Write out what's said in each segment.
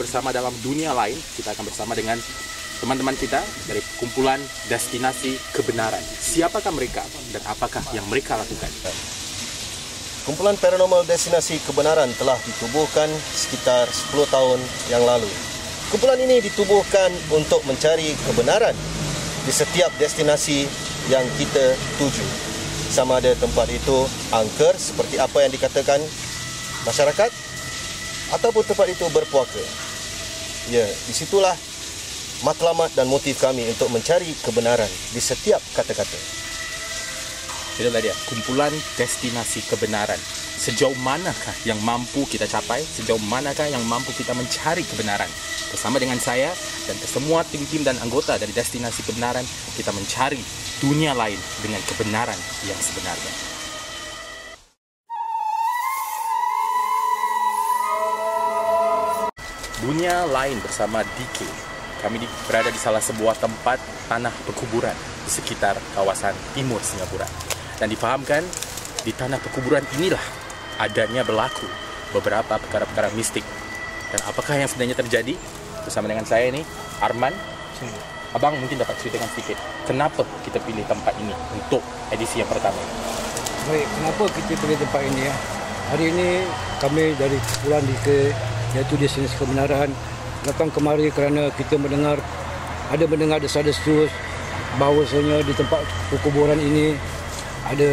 bersama dalam dunia lain. Kita akan bersama dengan teman-teman kita dari kumpulan Destinasi Kebenaran. Siapakah mereka dan apakah yang mereka lakukan? Kumpulan Paranormal Destinasi Kebenaran telah ditubuhkan sekitar 10 tahun yang lalu. Kumpulan ini ditubuhkan untuk mencari kebenaran di setiap destinasi yang kita tuju. Sama ada tempat itu angker seperti apa yang dikatakan masyarakat, ataupun tempat itu berpuaka. Ya, disitulah matlamat dan motif kami untuk mencari kebenaran di setiap kata-kata. Itulah dia, kumpulan Destinasi Kebenaran. Sejauh manakah yang mampu kita capai? Sejauh manakah yang mampu kita mencari kebenaran? Bersama dengan saya dan semua tim-tim dan anggota dari Destinasi Kebenaran, kita mencari dunia lain dengan kebenaran yang sebenarnya. Dunia lain bersama DK. Kami berada di salah sebuah tempat tanah pekuburan di sekitar kawasan timur Singapura. Dan difahamkan di tanah pekuburan inilah adanya berlaku beberapa perkara-perkara mistik. Dan apakah yang sebenarnya terjadi? Bersama dengan saya ini, Arman. Abang mungkin dapat ceritakan sedikit, kenapa kita pilih tempat ini untuk edisi yang pertama? Baik, kenapa kita pilih tempat ini ya? Hari ini kami dari kumpulan DK, iaitu Destinasi Kebenaran, datang kemari kerana kita mendengar desas-desus bahawasanya di tempat perkuburan ini ada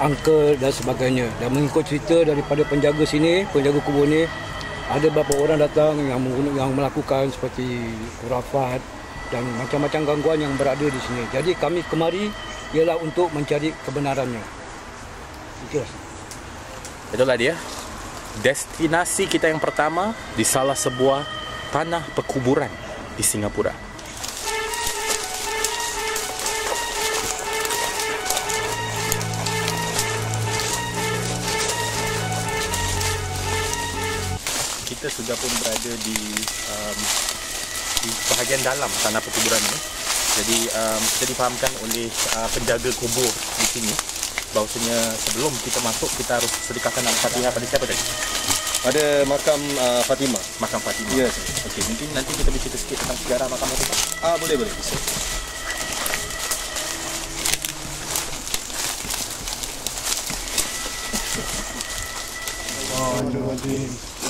angker dan sebagainya. Dan mengikut cerita daripada penjaga sini, penjaga kubur ni, ada beberapa orang datang yang melakukan seperti khurafat dan macam-macam gangguan yang berada di sini. Jadi kami kemari ialah untuk mencari kebenarannya. Itulah dia, destinasi kita yang pertama di salah sebuah tanah pekuburan di Singapura. Kita sudah pun berada di bahagian dalam tanah perkuburan ini. Jadi kita difahamkan oleh penjaga kubur di sini bahawasanya sebelum kita masuk kita harus sedekahkan Al-Fatihah pada siapa tadi? Pada makam Fatimah. Makam Fatimah. Ya. Okey, mungkin nanti kita bercerita sikit tentang sejarah makam Fatimah. Boleh bisa.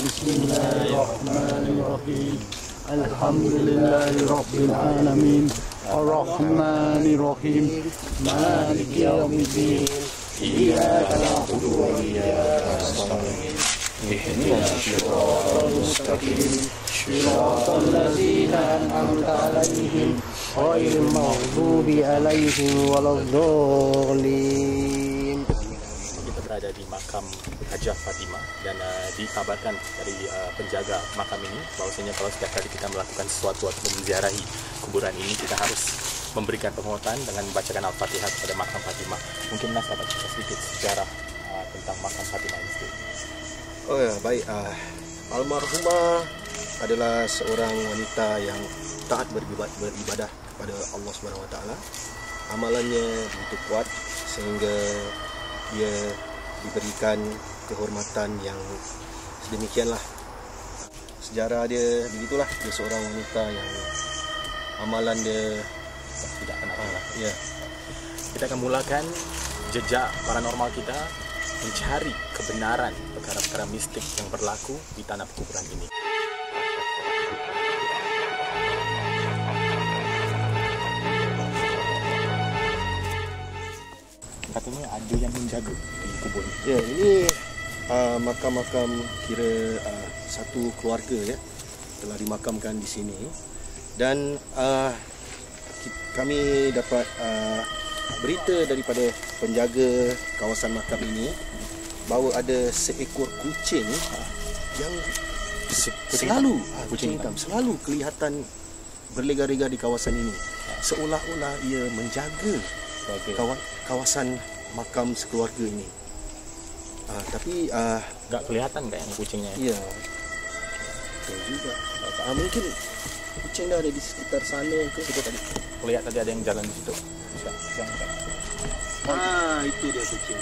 Bismillahirrahmanirrahim. Alhamdulillahirabbil alamin. Arrahmanirrahim. Maliki yaumiddin. Iyyaka na'budu wa iyyaka nasta'in. Ihdinas siratal mustaqim. Siratal ladzina an'amta 'alaihim ghairil maghdubi 'alaihim waladdallin. Kita berada di makam Hajah Fatimah dan dikabarkan dari penjaga makam ini bahwasanya kalau setiap kali kita melakukan sesuatu atau menziarahi kuburan ini, kita harus memberikan penghormatan dengan membacakan Al-Fatihah kepada makam Fatimah. Mungkin Nas dapat cerita sedikit sejarah tentang makam Fatimah ini sendiri. Oh ya, baik. Almarhumah adalah seorang wanita yang taat beribadah kepada Allah Subhanahu Wa Taala. Amalannya begitu kuat sehingga dia diberikan kehormatan yang sedemikianlah. Sejarah dia begitulah, dia seorang wanita yang amalan dia Tidak kenal-kenal. ya. Kita akan mulakan jejak paranormal kita mencari kebenaran perkara-perkara mistik yang berlaku di tanah perkuburan ini. Katanya ada yang menjaga di kubur ini. Ya, ini makam-makam kira satu keluarga ya telah dimakamkan di sini, dan kami dapat berita daripada penjaga kawasan makam ini bahawa ada seekor kucing yang selalu kucing hitam selalu kelihatan berlega-rega di kawasan ini, seolah-olah ia menjaga kawasan makam sekeluarga ini. Tapi Nggak kelihatan nggak yang kucingnya? ya, betul juga. Mungkin kucing dah ada di sekitar sana ke? Itu tadi lihat tadi ada yang jalan di situ. Itu dia kucing.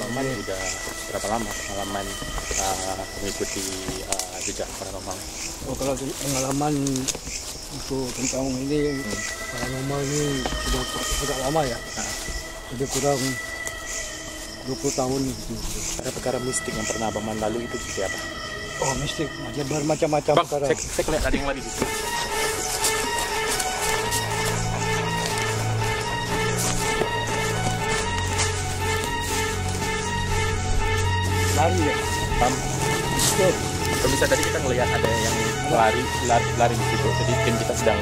Pengalaman udah berapa lama pengalaman mengikuti jejak paranormal? Oh, kalau pengalaman untuk tentang ini paranormal ini sudah agak lama ya. Lebih kurang 20 tahun gitu. Ada perkara mistik yang pernah Abang Man lalu itu seperti apa? Oh, mistik bermacam-macam Bang, perkara. saya lihat ada yang lari di sini. Lari ya. Betul. Bisa tadi kita ngelihat ada yang lari di situ. Jadi tim kita sedang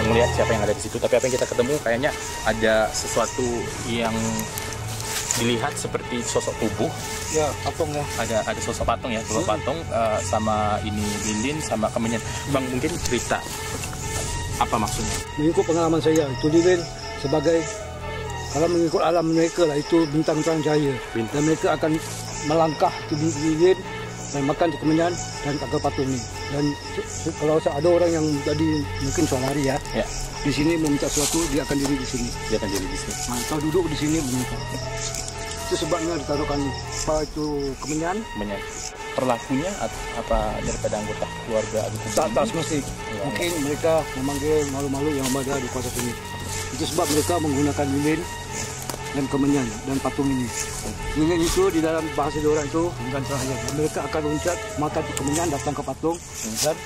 melihat siapa yang ada di situ. Tapi apa yang kita ketemu kayaknya ada sesuatu yang dilihat seperti sosok tubuh. Ya, patung ya. Ada sosok patung ya, dua patung sama ini lilin sama kemenyan. Bang, mungkin cerita apa maksudnya? Mengikut pengalaman saya, itu lilin sebagai, kalau mengikut alam mereka lah, itu bintang terang cahaya. Dan mereka akan melangkah ke lilin dan makan di kemenyan dan pakai patung ini. Dan kalau ada orang yang tadi mungkin soal hari ya, di sini meminta sesuatu, dia akan diri di sini. Dia akan diri di sini. Nah, kalau duduk di sini meminta. Itu sebabnya ditaruhkan apa itu kemenyan. Kemenyan. Perlakunya apa daripada anggota keluarga atas mesti. Mungkin mereka memanggil malu-malu yang ada di kawasan ini. Itu sebab mereka menggunakan lilin dan kemenyan dan patung ini. Lilin itu di dalam bahasa orang itu bukan cahaya. Mereka akan loncat mata ke kemenyan datang ke patung dan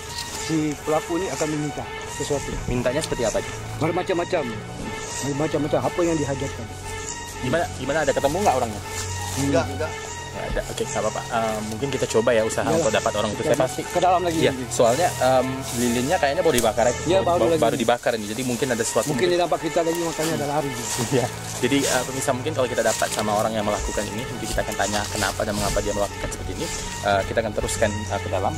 si pelaku ini akan meminta sesuatu. Mintanya seperti apa? Bermacam-macam. Bermacam-macam apa yang dihajatkan. Gimana ada ketemu nggak orangnya? Enggak. Ya, ada. Oke, nggak apa-apa. Mungkin kita coba ya usaha untuk dapat orang itu. Saya pasti ke dalam lagi. Iya, soalnya lilinnya kayaknya baru dibakar aja. Iya, baru dibakar ini. Jadi mungkin ada sesuatu. Mungkin dia nampak kita lagi makanya ada lari. Iya. Jadi pemirsa, mungkin kalau kita dapat sama orang yang melakukan ini, mungkin kita akan tanya kenapa dan mengapa dia melakukan seperti ini. Kita akan teruskan ke dalam.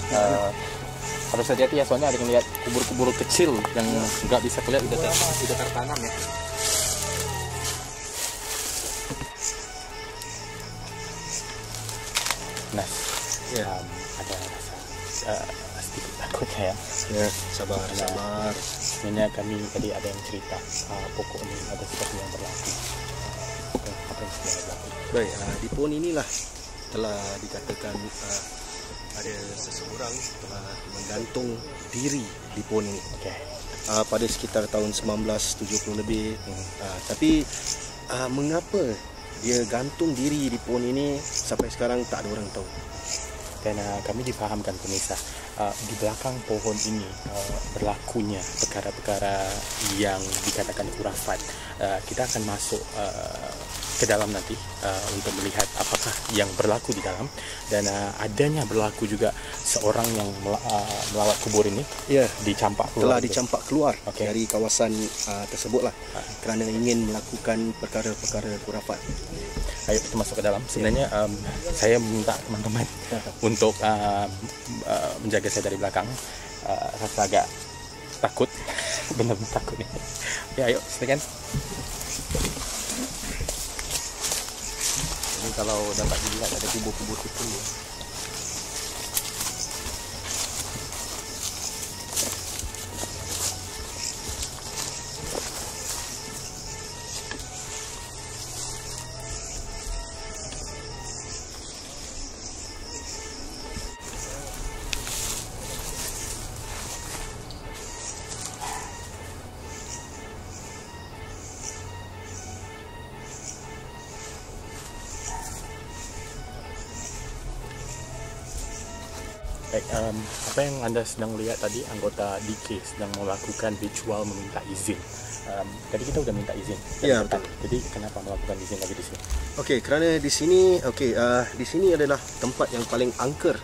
Harus hati-hati ya, soalnya ada yang lihat kubur-kubur kecil yang nggak bisa kelihatan udah tertanam ya. Nah, ada rasa sedikit takutnya ya. Ya, sabar. Sebenarnya kami tadi ada yang cerita pokoknya ada sesuatu yang berlaku. Apa yang sebenarnya berlaku? Baik, di pohon inilah telah dikatakan ada seseorang telah menggantung diri di pohon ini. Pada sekitar tahun 1970 lebih. Tapi mengapa dia gantung diri di pohon ini sampai sekarang tak ada orang tahu. Dan kami difahamkan pemirsa, di belakang pohon ini berlakunya perkara-perkara yang dikatakan khurafat. Kita akan masuk ke dalam nanti untuk melihat apakah yang berlaku di dalam, dan adanya berlaku juga seorang yang melawat kubur ini. Ya, dicampak keluar. Telah dicampak keluar dari kawasan tersebutlah kerana ingin melakukan perkara-perkara khurafat. Ayo kita masuk ke dalam. Sebenarnya saya minta teman-teman untuk menjaga saya dari belakang. Rasa agak takut, benar-benar takut nih. Ya, ayo silakan. Ini kalau dapat dilihat ada kubur-kubur kecil. Baik, apa yang Anda sedang lihat tadi, anggota DK sedang melakukan ritual meminta izin. Tadi kita udah minta izin. Ya, betul. Jadi kenapa melakukan izin lagi di sini? Okey, kerana di sini di sini adalah tempat yang paling angker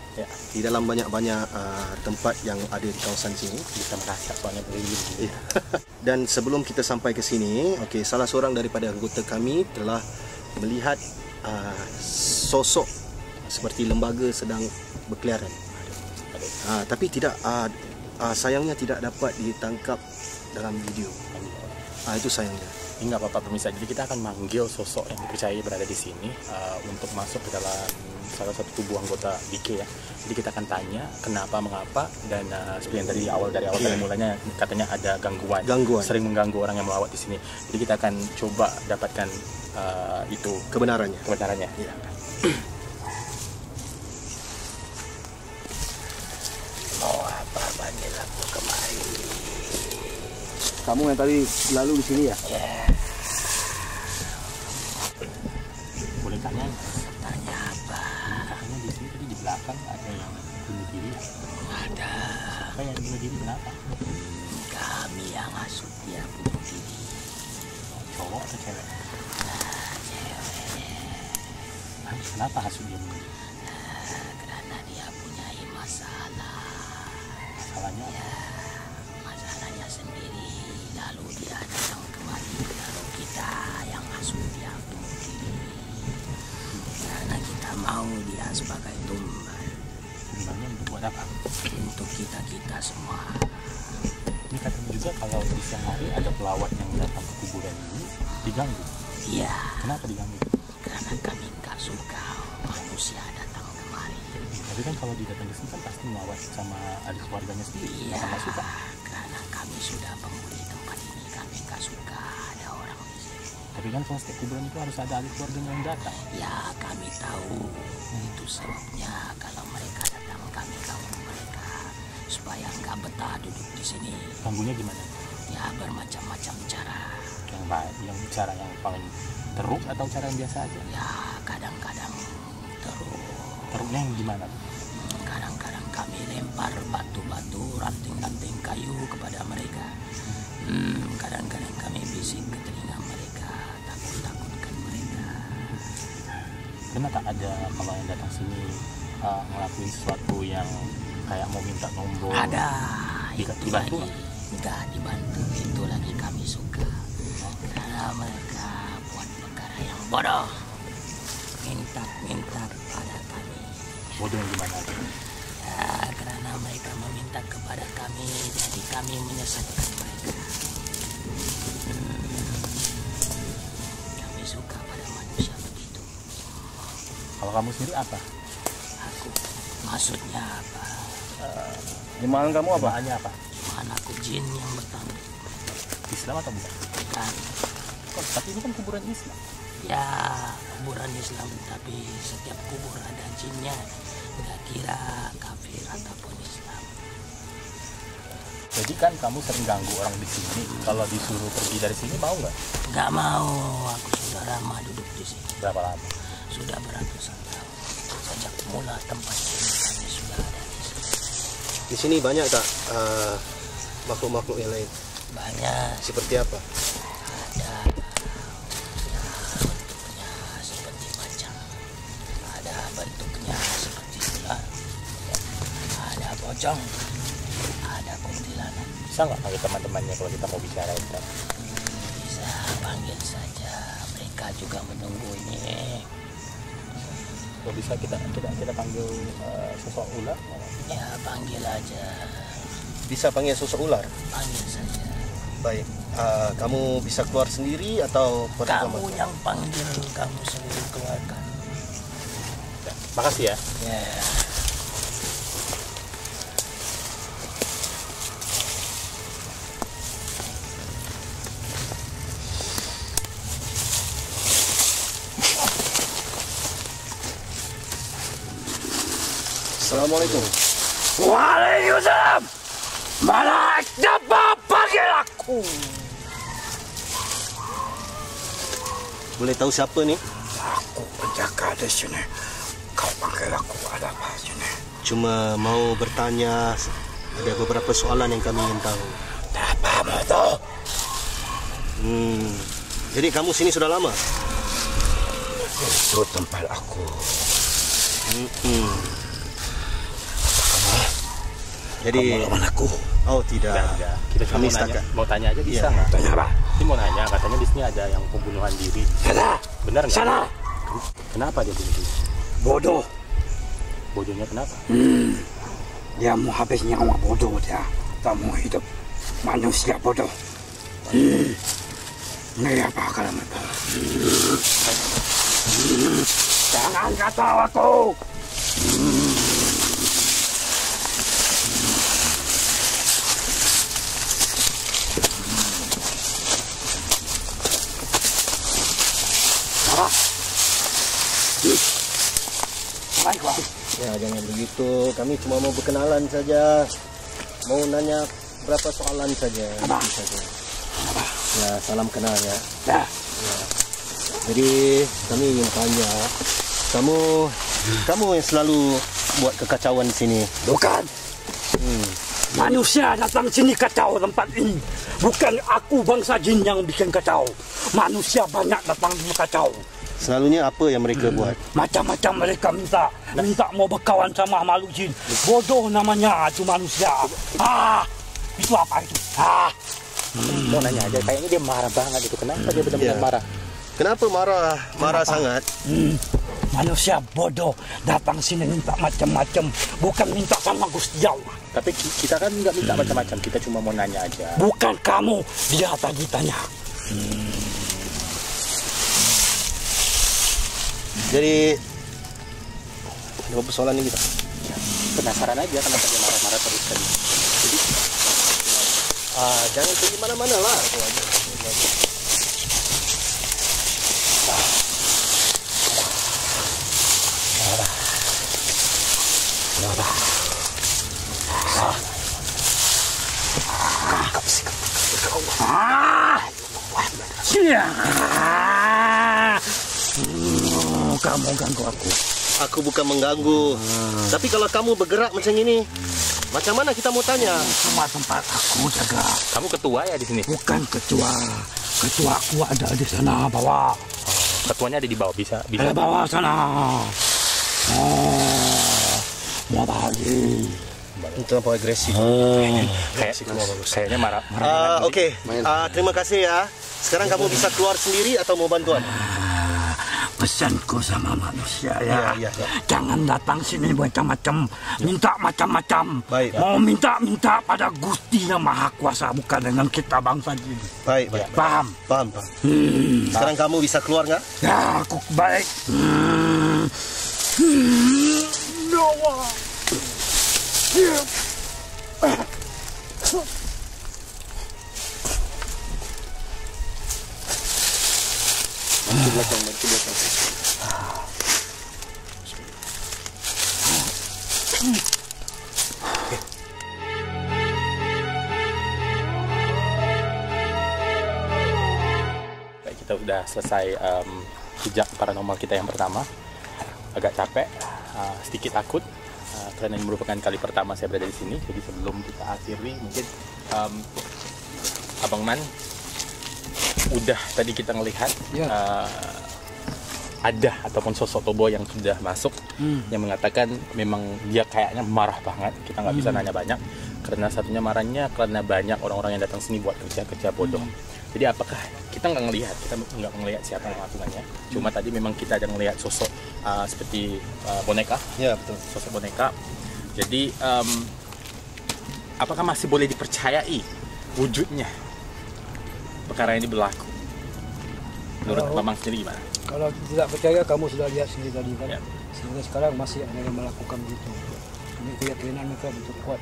di dalam banyak-banyak tempat yang ada di kawasan sini. Bisa merasa soalnya berdiri. Dan sebelum kita sampai ke sini, salah seorang daripada anggota kami telah melihat sosok seperti lembaga sedang berkeliaran. Tapi tidak sayangnya tidak dapat ditangkap dalam video. Itu sayangnya. Enggak apa-apa pemirsa. Jadi kita akan manggil sosok yang dipercayai berada di sini untuk masuk ke dalam salah satu tubuh anggota DK ya. Jadi kita akan tanya kenapa, mengapa, dan seperti yang dari awal kali mulanya katanya ada gangguan, sering mengganggu orang yang melawat di sini. Jadi kita akan coba dapatkan itu kebenarannya. Ya. Mau apa panggil aku kemari? Kamu yang tadi lalu di sini ya? Ya, Boleh tanya? tanya apa? Katanya di sini tadi di belakang ada yang bunuh diri. Ada. Siapa yang bunuh diri, kenapa? Kami yang asuh dia bunuh diri. Cowok atau cewek? Cewek. Kenapa hasut dia bunuh diri? Karena dia punya masalah. Masalahnya apa? Masalahnya sendiri. Lalu dia datang kemari. Lalu kita yang asuh dia bunuh diri. Karena kita mau dia sebagai tumbal. Tumbangnya untuk buat apa? Untuk kita semua. Ini katanya juga kalau di siang hari ada pelawat yang datang ke kuburan ini diganggu. Iya. Kenapa diganggu? Karena kami nggak suka manusia datang kemari. Tapi kan kalau didatang ke sini kan pasti melawat sama adik keluarganya sendiri. Iya. Kenapa nggak suka? Karena kami sudah penghuni tempat ini, kami nggak suka ada orang di sini. Tapi kan kalau setiap kuburan itu harus ada adik keluarganya yang datang. Ya kami tahu itu sebabnya kalau mereka datang kami ganggu mereka supaya nggak betah duduk di sini. Ganggunya gimana? Ya bermacam-macam cara. Yang cara yang paling teruk atau cara yang biasa aja? Ya kadang-kadang terus. Teruknya yang gimana? Kadang-kadang kami lempar batu-batu, ranting-ranting kayu kepada mereka. Kadang-kadang kami bisik ke telinga mereka, takut-takutkan mereka. Pernah tak ada kalau yang datang sini ngelakuin sesuatu yang kayak mau minta nombor? Ada. Dibantu nggak? Enggak dibantu, itu lagi kami suka. Karena mereka buat perkara yang bodoh. Minta kepada kami. Bodoh yang gimana? Ya, karena mereka meminta kepada kami, jadi kami menyesatkan mereka. Kami suka pada manusia begitu. Kalau kamu sendiri apa? Aku, maksudnya apa? Iman kamu apa? Imannya apa? Mana aku jin yang bertanggung. Islam atau bukan? Bukan. Tapi ini kan kuburan Islam. Ya, kuburan Islam, tapi setiap kubur ada jinnya. Nggak kira kafir ataupun Islam. Jadi kan kamu sering ganggu orang di sini. Kalau disuruh pergi dari sini mau nggak? Nggak mau, aku sudah lama duduk di sini. Berapa lama? Sudah beratusan tahun. Sejak mula tempat ini kami sudah ada di sini. Di sini banyak tak makhluk-makhluk yang lain? Banyak. Seperti apa? Ada bentuknya seperti macan. Ada bentuknya seperti ular. Ada pocong. Ada kuntilanak. Bisa nggak panggil teman-temannya kalau kita mau bicara itu? Bisa panggil saja. Mereka juga menunggu ini. Kalau bisa kita panggil sosok ular. Ya panggil aja. Bisa panggil sosok ular? Panggil saja. Baik, kamu bisa keluar sendiri atau Kamu yang panggil, kamu sendiri keluarkan. Ya, makasih ya. Ya. Assalamualaikum. Waalaikumsalam. Mana siapa panggil aku? Boleh tahu siapa ni? Aku penjaga di sini. Kau panggil aku ada apa sini? Cuma mau bertanya, ada beberapa soalan yang kami ingin tahu. Apa itu? Jadi kamu sini sudah lama? Itu tempat aku. Jadi Kamu lawan aku. Oh tidak. Enggak. Kita cuma Kami mau tanya aja bisa Iya. nggak? Tanya apa? Ini mau nanya, katanya di sini ada yang pembunuhan diri. Sana. Benar nggak? Sana. Kenapa dia bunuh diri? Bodoh. Bodohnya kenapa? Dia mau habis nyawa bodoh dia. Tak mau hidup manusia bodoh. Ini apa kalau itu? Jangan kacau aku. Ya, jangan begitu. Kami cuma mau berkenalan saja. Mau nanya berapa soalan saja. Ya, salam kenal ya. Ya. Jadi kami ingin tanya, kamu yang selalu buat kekacauan di sini. Bukan. Manusia datang sini kacau tempat ini. Bukan aku bangsa jin yang bikin kacau. Manusia banyak datang sini kacau. Selalunya apa yang mereka buat? Macam-macam mereka minta mau berkawan sama makhluk jin. Bodoh namanya itu manusia. Itu apa itu? Mau nanya aja, kayaknya dia marah banget itu. Kenapa dia benar-benar marah? Kenapa marah? Marah sangat? Manusia bodoh datang sini minta macam-macam, bukan minta sama Gusti Allah. Tapi kita kan nggak minta macam-macam, kita cuma mau nanya aja. Bukan kamu, dia tadi tanya. Jadi ada persoalan ini kita. Penasaran aja kenapa dia marah-marah terus tadi. Jadi jangan pergi mana-mana lah. Kamu ganggu aku. Aku bukan mengganggu. Tapi kalau kamu bergerak macam ini, macam mana kita mau tanya? Semua tempat aku jaga. kamu ketua ya di sini? Bukan ketua. Ketua aku ada di sana bawah. Ketuanya ada di bawah, bisa. Ada bawah sana. Mau balik. Itu apa agresif? Kayaknya marah. Oke. Terima kasih ya. Sekarang kamu bisa keluar sendiri atau mau bantuan? Pesanku sama manusia ya. Ya. Jangan datang sini macam-macam, minta macam-macam. Baik. Mau minta pada Gusti yang Maha Kuasa, bukan dengan kita bangsa jin. Baik. Paham? Paham. Sekarang kamu bisa keluar nggak? Ya, aku baik. Kita sudah selesai jejak paranormal kita yang pertama. Agak capek, sedikit takut karena ini merupakan kali pertama saya berada di sini. Jadi sebelum kita akhiri, mungkin Abang Man udah tadi kita ngelihat ada ataupun sosok Tobo yang sudah masuk yang mengatakan memang dia kayaknya marah banget. Kita nggak bisa nanya banyak karena satunya marahnya karena banyak orang-orang yang datang sini buat kerja bodoh. Jadi apakah kita nggak ngelihat siapa yang melakukannya? Cuma tadi memang kita ada ngelihat sosok seperti boneka. Ya, betul. Sosok boneka. Jadi apakah masih boleh dipercayai wujudnya perkara ini berlaku? Menurut Mamang sendiri gimana? Kalau tidak percaya, kamu sudah lihat sendiri tadi kan. Ya. Sehingga sekarang masih ada yang melakukan begitu. Ini keyakinan mereka betul kuat.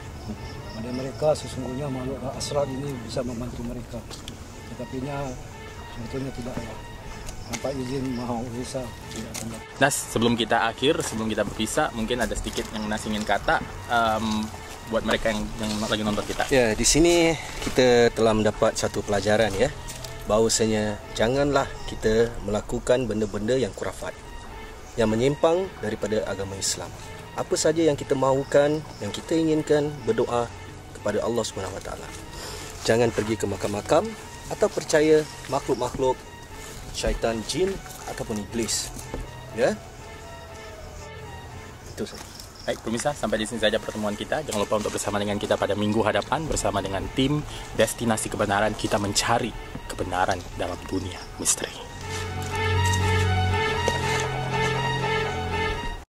Pada mereka sesungguhnya makhluk asrar ini bisa membantu mereka. Tetapinya sebetulnya tidak ada. Tanpa izin Maha Esa tidak ada. Nas, sebelum kita berpisah, mungkin ada sedikit yang Nas ingin kata buat mereka yang lagi nonton kita. Ya, di sini kita telah mendapat satu pelajaran ya. Bahawasanya janganlah kita melakukan benda-benda yang kurafat, yang menyimpang daripada agama Islam. Apa saja yang kita mahukan, yang kita inginkan, berdoa kepada Allah SWT. Jangan pergi ke makam-makam atau percaya makhluk-makhluk syaitan, jin ataupun iblis. Ya. Itu saja. Baik, pemirsa, sampai di sini saja pertemuan kita. Jangan lupa untuk bersama dengan kita pada minggu hadapan bersama dengan tim Destinasi Kebenaran. Kita mencari kebenaran dalam dunia misteri.